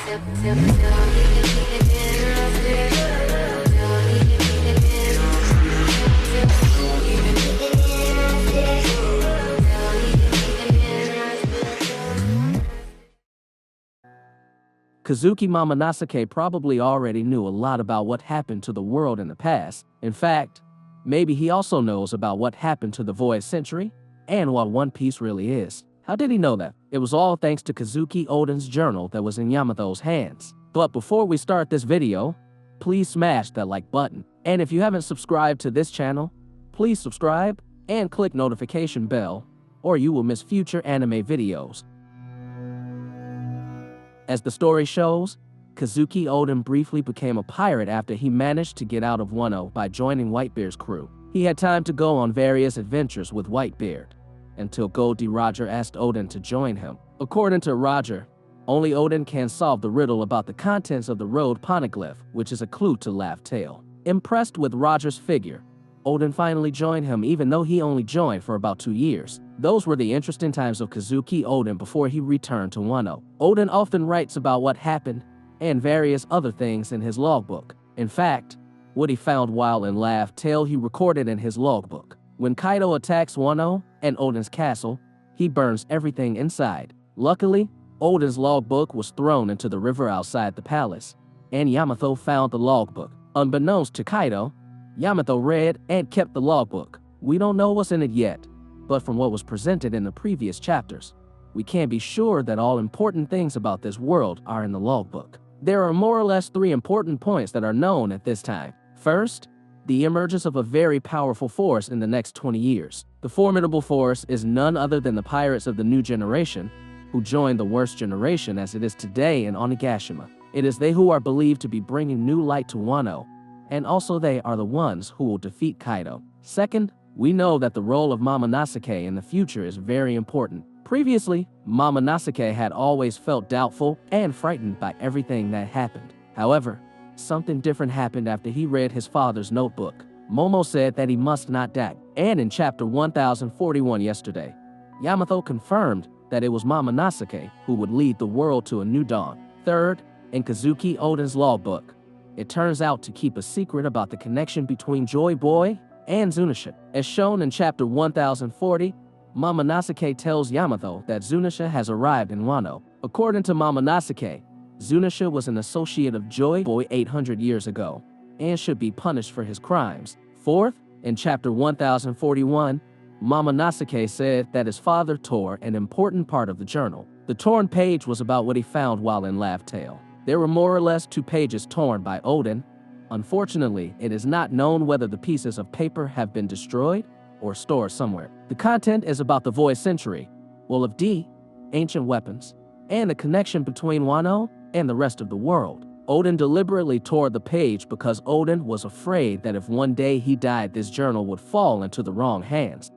Kazuki Momonosuke probably already knew a lot about what happened to the world in the past. In fact, maybe he also knows about what happened to the Void Century and what One Piece really is. How did he know that? It was all thanks to Kazuki Oden's journal that was in Yamato's hands. But before we start this video, please smash that like button. And if you haven't subscribed to this channel, please subscribe and click notification bell, or you will miss future anime videos. As the story shows, Kazuki Oden briefly became a pirate after he managed to get out of Wano by joining Whitebeard's crew. He had time to go on various adventures with Whitebeard, until Goldie Roger asked Oden to join him. According to Roger, only Oden can solve the riddle about the contents of the road poneglyph, which is a clue to Laugh Tale. Impressed with Roger's figure, Oden finally joined him even though he only joined for about 2 years. Those were the interesting times of Kazuki Oden before he returned to Wano. Oden often writes about what happened and various other things in his logbook. In fact, what he found while in Laugh Tale he recorded in his logbook. When Kaido attacks Wano and Oden's castle, he burns everything inside. Luckily, Oden's logbook was thrown into the river outside the palace, and Yamato found the logbook. Unbeknownst to Kaido, Yamato read and kept the logbook. We don't know what's in it yet, but from what was presented in the previous chapters, we can be sure that all important things about this world are in the logbook. There are more or less 3 important points that are known at this time. First, the emergence of a very powerful force in the next 20 years. The formidable force is none other than the pirates of the new generation, who joined the worst generation as it is today in Onigashima. It is they who are believed to be bringing new light to Wano, and also they are the ones who will defeat Kaido. Second, we know that the role of Momonosuke in the future is very important. Previously, Momonosuke had always felt doubtful and frightened by everything that happened. However, something different happened after he read his father's notebook. Momo said that he must not die, and in chapter 1041 yesterday, Yamato confirmed that it was Momonosuke who would lead the world to a new dawn. Third, in Kazuki Oden's logbook, it turns out to keep a secret about the connection between Joy Boy and Zunisha. As shown in chapter 1040, Momonosuke tells Yamato that Zunisha has arrived in Wano. According to Momonosuke, Zunisha was an associate of Joy Boy 800 years ago, and should be punished for his crimes. Fourth, in chapter 1041, Momonosuke said that his father tore an important part of the journal. The torn page was about what he found while in Laugh Tale. There were more or less 2 pages torn by Oden. Unfortunately, it is not known whether the pieces of paper have been destroyed or stored somewhere. The content is about the Void Century, Will of D, ancient weapons, and the connection between Wano and the rest of the world. Oden deliberately tore the page because Oden was afraid that if one day he died, this journal would fall into the wrong hands.